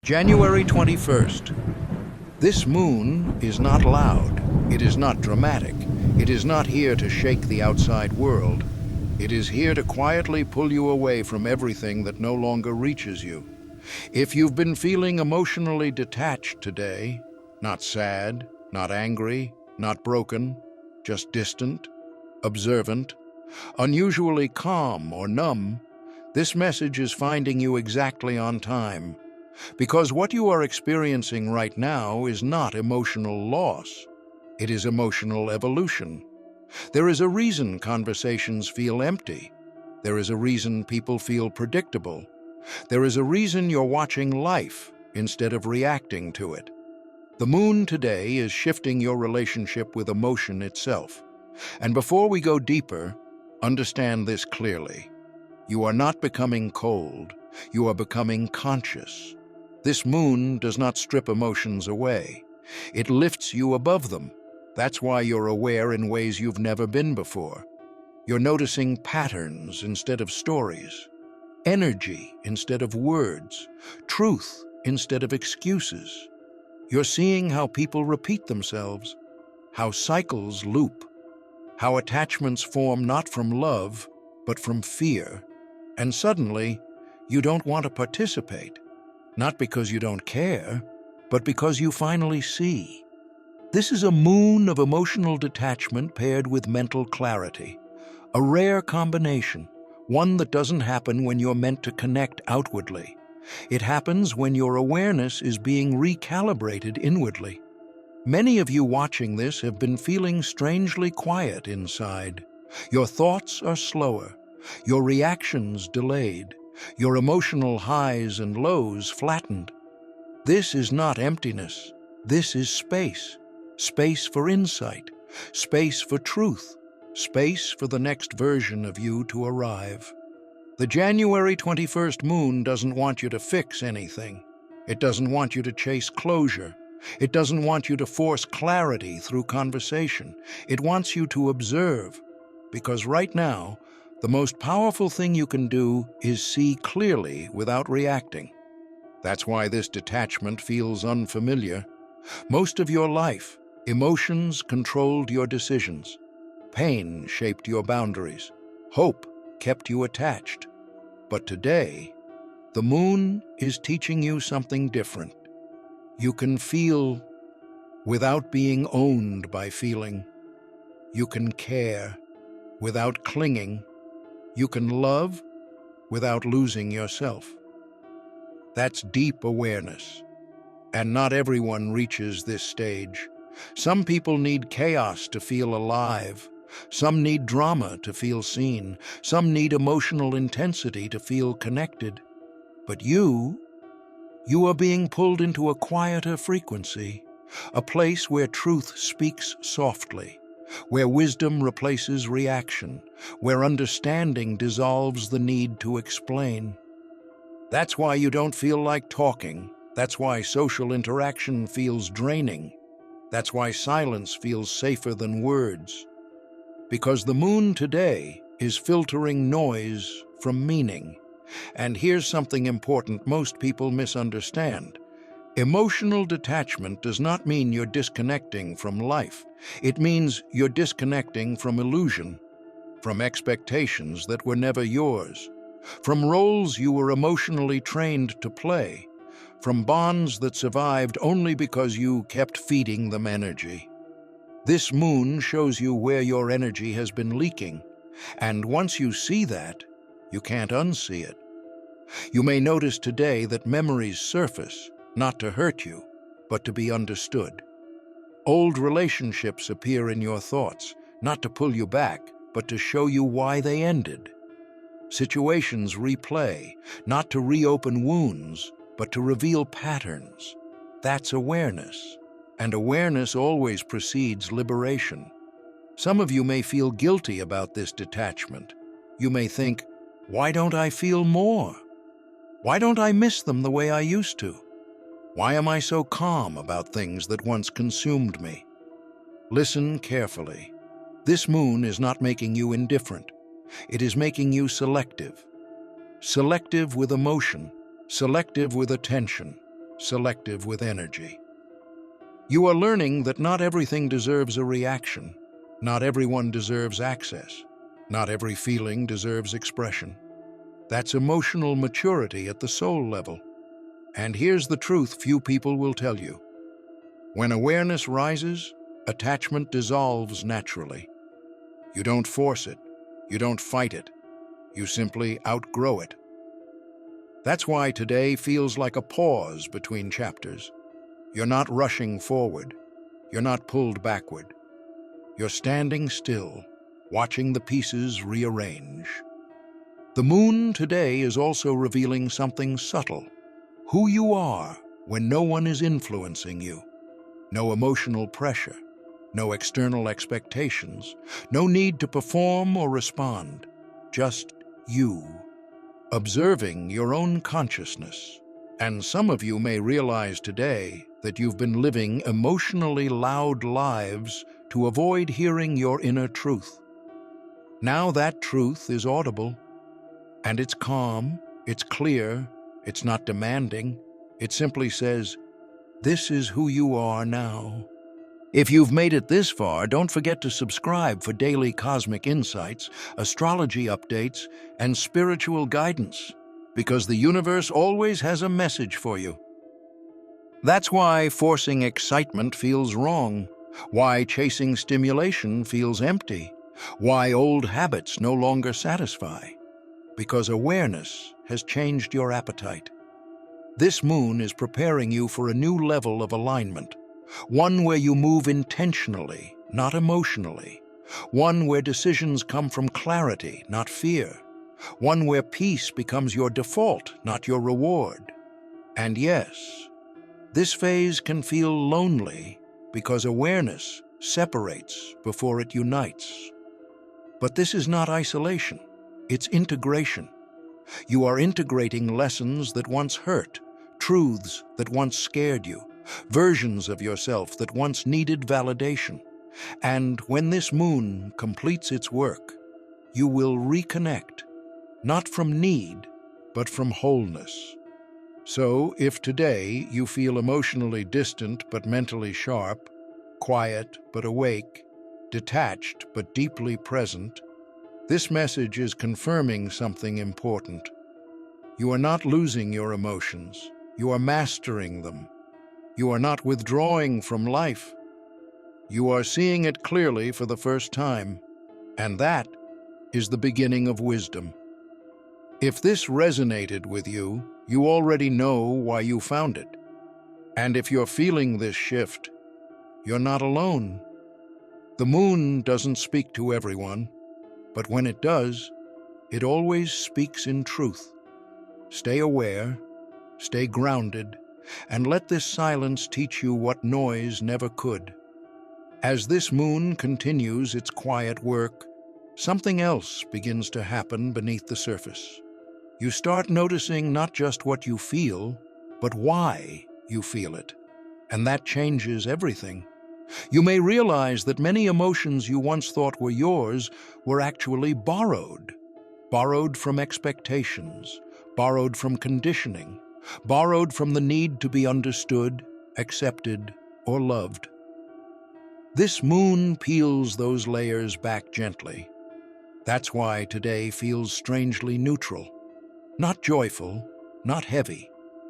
January 21st. This moon is not loud. It is not dramatic. It is not here to shake the outside world. It is here to quietly pull you away from everything that no longer reaches you. If you've been feeling emotionally detached today, not sad, not angry, not broken, just distant, observant, unusually calm or numb, this message is finding you exactly on time. Because what you are experiencing right now is not emotional loss. It is emotional evolution. There is a reason conversations feel empty. There is a reason people feel predictable. There is a reason you're watching life instead of reacting to it. The moon today is shifting your relationship with emotion itself. And before we go deeper, understand this clearly. You are not becoming cold. You are becoming conscious. This moon does not strip emotions away. It lifts you above them. That's why you're aware in ways you've never been before. You're noticing patterns instead of stories, energy instead of words, truth instead of excuses. You're seeing how people repeat themselves, how cycles loop, how attachments form not from love, but from fear. And suddenly, you don't want to participate. Not because you don't care, but because you finally see. This is a moon of emotional detachment paired with mental clarity. A rare combination, one that doesn't happen when you're meant to connect outwardly. It happens when your awareness is being recalibrated inwardly. Many of you watching this have been feeling strangely quiet inside. Your thoughts are slower, your reactions delayed, your emotional highs and lows flattened. This is not emptiness. This is space. Space for insight. Space for truth. Space for the next version of you to arrive. The January 21st moon doesn't want you to fix anything. It doesn't want you to chase closure. It doesn't want you to force clarity through conversation. It wants you to observe. Because right now, the most powerful thing you can do is see clearly without reacting. That's why this detachment feels unfamiliar. Most of your life, emotions controlled your decisions. Pain shaped your boundaries. Hope kept you attached. But today, the moon is teaching you something different. You can feel without being owned by feeling. You can care without clinging. You can love without losing yourself. That's deep awareness. And not everyone reaches this stage. Some people need chaos to feel alive. Some need drama to feel seen. Some need emotional intensity to feel connected. But you are being pulled into a quieter frequency, a place where truth speaks softly, where wisdom replaces reaction, where understanding dissolves the need to explain. That's why you don't feel like talking. That's why social interaction feels draining. That's why silence feels safer than words. Because the moon today is filtering noise from meaning. And here's something important most people misunderstand. Emotional detachment does not mean you're disconnecting from life. It means you're disconnecting from illusion, from expectations that were never yours, from roles you were emotionally trained to play, from bonds that survived only because you kept feeding them energy. This moon shows you where your energy has been leaking, and once you see that, you can't unsee it. You may notice today that memories surface, not to hurt you, but to be understood. Old relationships appear in your thoughts, not to pull you back, but to show you why they ended. Situations replay, not to reopen wounds, but to reveal patterns. That's awareness. And awareness always precedes liberation. Some of you may feel guilty about this detachment. You may think, why don't I feel more? Why don't I miss them the way I used to? Why am I so calm about things that once consumed me? Listen carefully. This moon is not making you indifferent. It is making you selective. Selective with emotion, selective with attention. selective with energy. You are learning that not everything deserves a reaction. Not everyone deserves access. Not every feeling deserves expression. That's emotional maturity at the soul level. And here's the truth few people will tell you. When awareness rises, attachment dissolves naturally. You don't force it. You don't fight it. You simply outgrow it. That's why today feels like a pause between chapters. You're not rushing forward. You're not pulled backward. You're standing still, watching the pieces rearrange. The moon today is also revealing something subtle. Who you are when no one is influencing you. No emotional pressure. No external expectations. No need to perform or respond. Just you. Observing your own consciousness. And some of you may realize today that you've been living emotionally loud lives to avoid hearing your inner truth. Now that truth is audible, and it's calm, it's clear, it's not demanding. It simply says, "This is who you are now." If you've made it this far, don't forget to subscribe for daily cosmic insights, astrology updates, and spiritual guidance, because the universe always has a message for you. That's why forcing excitement feels wrong, why chasing stimulation feels empty, why old habits no longer satisfy, because awareness has changed your appetite. This moon is preparing you for a new level of alignment, one where you move intentionally, not emotionally, one where decisions come from clarity, not fear, one where peace becomes your default, not your reward. And yes, this phase can feel lonely because awareness separates before it unites. But this is not isolation, it's integration. You are integrating lessons that once hurt, truths that once scared you, versions of yourself that once needed validation. And when this moon completes its work, you will reconnect, not from need, but from wholeness. So, if today you feel emotionally distant but mentally sharp, quiet but awake, detached but deeply present, this message is confirming something important. You are not losing your emotions. You are mastering them. You are not withdrawing from life. You are seeing it clearly for the first time, and that is the beginning of wisdom. If this resonated with you, you already know why you found it. And if you're feeling this shift, you're not alone. The moon doesn't speak to everyone, but when it does, it always speaks in truth. Stay aware, stay grounded, and let this silence teach you what noise never could. As this moon continues its quiet work, something else begins to happen beneath the surface. You start noticing not just what you feel, but why you feel it. And that changes everything. You may realize that many emotions you once thought were yours were actually borrowed. Borrowed from expectations, borrowed from conditioning, borrowed from the need to be understood, accepted, or loved. This moon peels those layers back gently. That's why today feels strangely neutral. Not joyful, not heavy,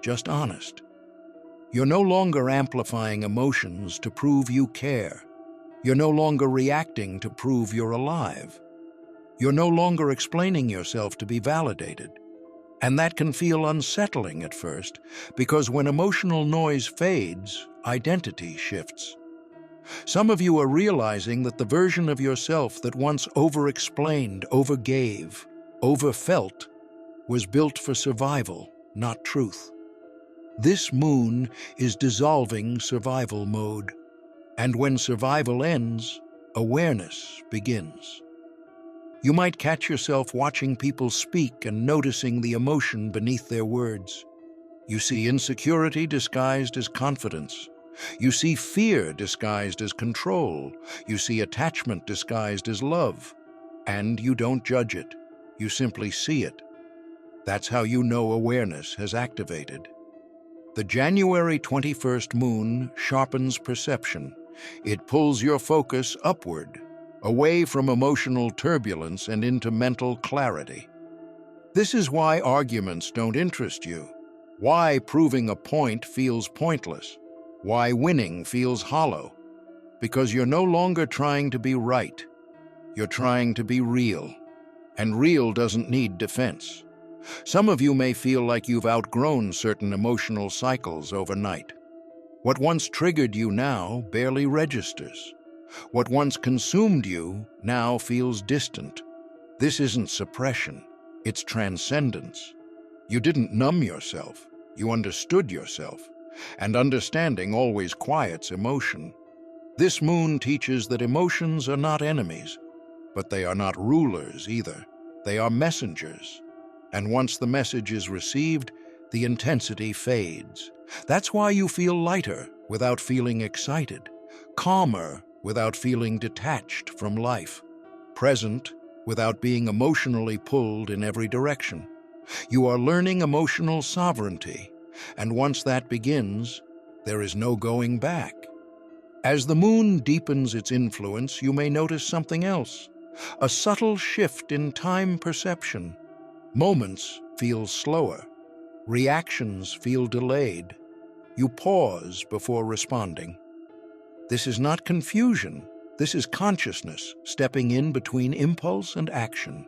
just honest. You're no longer amplifying emotions to prove you care. You're no longer reacting to prove you're alive. You're no longer explaining yourself to be validated. And that can feel unsettling at first, because when emotional noise fades, identity shifts. Some of you are realizing that the version of yourself that once over-explained, overgave, overfelt, was built for survival, not truth. This moon is dissolving survival mode. And when survival ends, awareness begins. You might catch yourself watching people speak and noticing the emotion beneath their words. You see insecurity disguised as confidence. You see fear disguised as control. You see attachment disguised as love. And you don't judge it. You simply see it. That's how you know awareness has activated. The January 21st moon sharpens perception. It pulls your focus upward, away from emotional turbulence and into mental clarity. This is why arguments don't interest you, why proving a point feels pointless, why winning feels hollow. Because you're no longer trying to be right, you're trying to be real. And real doesn't need defense. Some of you may feel like you've outgrown certain emotional cycles overnight. What once triggered you now barely registers. What once consumed you now feels distant. This isn't suppression, it's transcendence. You didn't numb yourself, you understood yourself. And understanding always quiets emotion. This moon teaches that emotions are not enemies, but they are not rulers either. They are messengers. And once the message is received, the intensity fades. That's why you feel lighter without feeling excited, calmer without feeling detached from life, present without being emotionally pulled in every direction. You are learning emotional sovereignty, and once that begins, there is no going back. As the moon deepens its influence, you may notice something else, a subtle shift in time perception. Moments feel slower, reactions feel delayed. You pause before responding. This is not confusion, this is consciousness stepping in between impulse and action.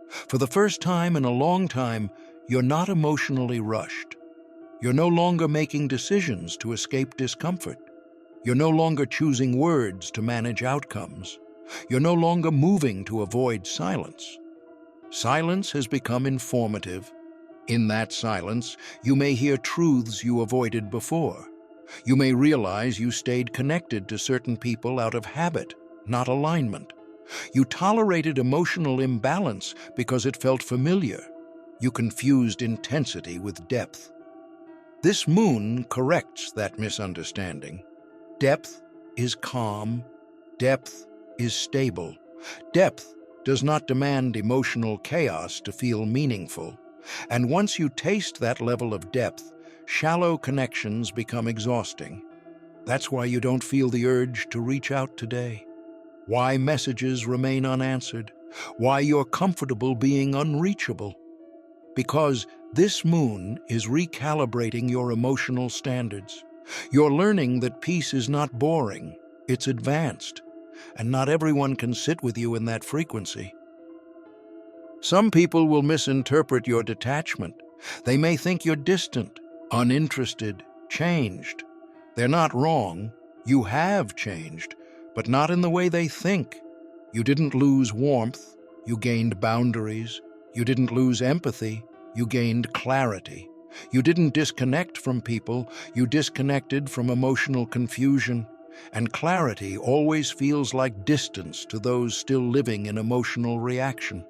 For the first time in a long time, you're not emotionally rushed. You're no longer making decisions to escape discomfort. You're no longer choosing words to manage outcomes. You're no longer moving to avoid silence. Silence has become informative. In that silence, you may hear truths you avoided before. You may realize you stayed connected to certain people out of habit, not alignment. You tolerated emotional imbalance because it felt familiar. You confused intensity with depth. This moon corrects that misunderstanding. Depth is calm. Depth is stable. Depth does not demand emotional chaos to feel meaningful. And once you taste that level of depth, shallow connections become exhausting. That's why you don't feel the urge to reach out today. Why messages remain unanswered. Why you're comfortable being unreachable. Because this moon is recalibrating your emotional standards. You're learning that peace is not boring, it's advanced, and not everyone can sit with you in that frequency. Some people will misinterpret your detachment. They may think you're distant, uninterested, changed. They're not wrong. You have changed, but not in the way they think. You didn't lose warmth, you gained boundaries. You didn't lose empathy, you gained clarity. You didn't disconnect from people, you disconnected from emotional confusion. And clarity always feels like distance to those still living in emotional reaction.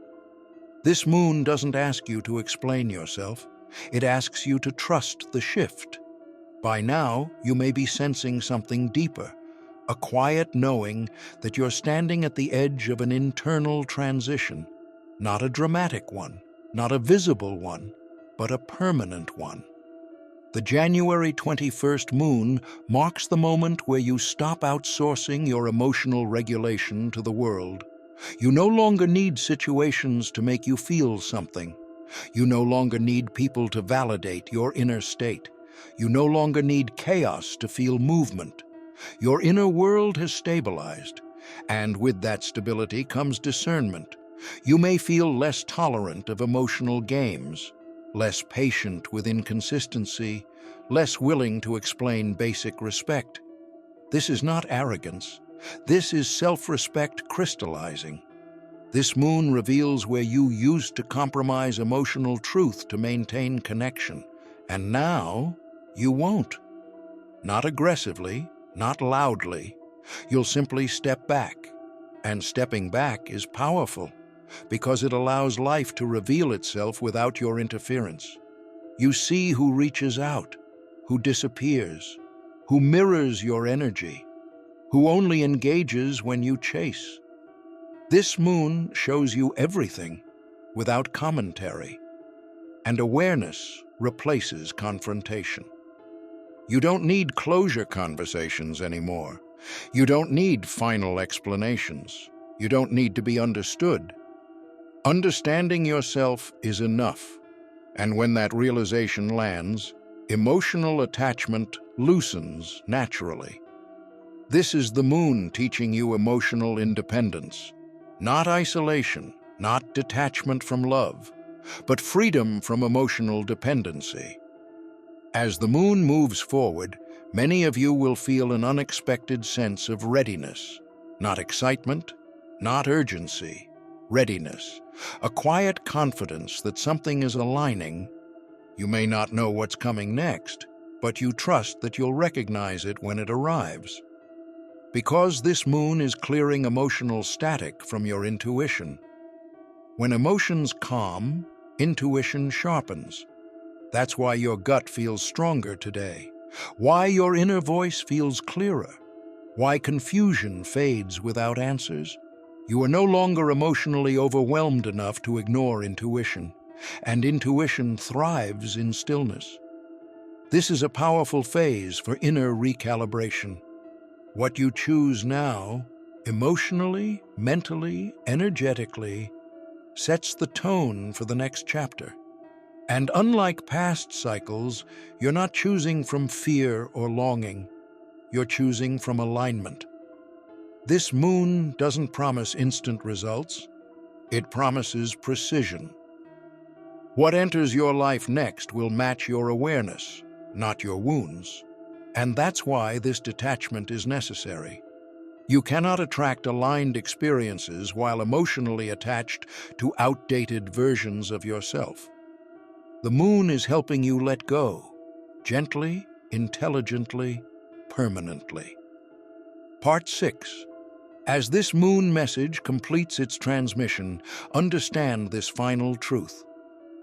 This moon doesn't ask you to explain yourself. It asks you to trust the shift. By now, you may be sensing something deeper, a quiet knowing that you're standing at the edge of an internal transition, not a dramatic one, not a visible one, but a permanent one. The January 21st moon marks the moment where you stop outsourcing your emotional regulation to the world. You no longer need situations to make you feel something. You no longer need people to validate your inner state. You no longer need chaos to feel movement. Your inner world has stabilized, and with that stability comes discernment. You may feel less tolerant of emotional games, less patient with inconsistency, less willing to explain basic respect. This is not arrogance. This is self-respect crystallizing. This moon reveals where you used to compromise emotional truth to maintain connection, and now you won't. Not aggressively, not loudly. You'll simply step back, and stepping back is powerful because it allows life to reveal itself without your interference. You see who reaches out, who disappears, who mirrors your energy, who only engages when you chase. This moon shows you everything without commentary, and awareness replaces confrontation. You don't need closure conversations anymore. You don't need final explanations. You don't need to be understood. Understanding yourself is enough. And when that realization lands, emotional attachment loosens naturally. This is the moon teaching you emotional independence. Not isolation, not detachment from love, but freedom from emotional dependency. As the moon moves forward, many of you will feel an unexpected sense of readiness. Not excitement, not urgency, readiness. A quiet confidence that something is aligning. You may not know what's coming next, but you trust that you'll recognize it when it arrives. Because this moon is clearing emotional static from your intuition. When emotions calm, intuition sharpens. That's why your gut feels stronger today. Why your inner voice feels clearer. Why confusion fades without answers. You are no longer emotionally overwhelmed enough to ignore intuition, and intuition thrives in stillness. This is a powerful phase for inner recalibration. What you choose now, emotionally, mentally, energetically, sets the tone for the next chapter. And unlike past cycles, you're not choosing from fear or longing. You're choosing from alignment. This moon doesn't promise instant results. It promises precision. What enters your life next will match your awareness, not your wounds. And that's why this detachment is necessary. You cannot attract aligned experiences while emotionally attached to outdated versions of yourself. The moon is helping you let go, gently, intelligently, permanently. Part 6. As this moon message completes its transmission, understand this final truth.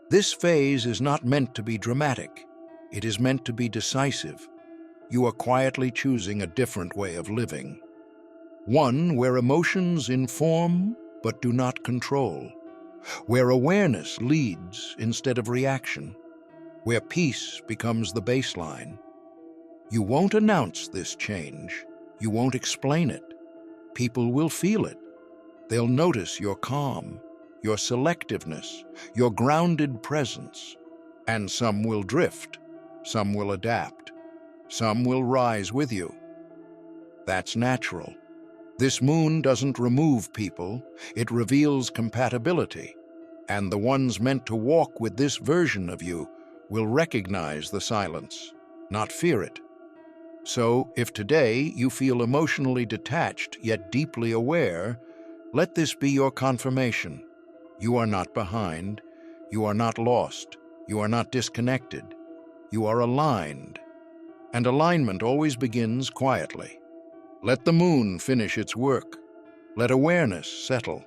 This phase is not meant to be dramatic. It is meant to be decisive. You are quietly choosing a different way of living. One where emotions inform but do not control. Where awareness leads instead of reaction. Where peace becomes the baseline. You won't announce this change. You won't explain it. People will feel it. They'll notice your calm, your selectiveness, your grounded presence. And some will drift. Some will adapt. Some will rise with you. That's natural. This moon doesn't remove people, it reveals compatibility. And the ones meant to walk with this version of you will recognize the silence, not fear it. So, if today you feel emotionally detached yet deeply aware, let this be your confirmation. You are not behind, you are not lost, you are not disconnected, you are aligned. And alignment always begins quietly. Let the moon finish its work. Let awareness settle.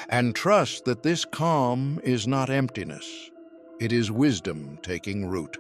And trust that this calm is not emptiness. It is wisdom taking root.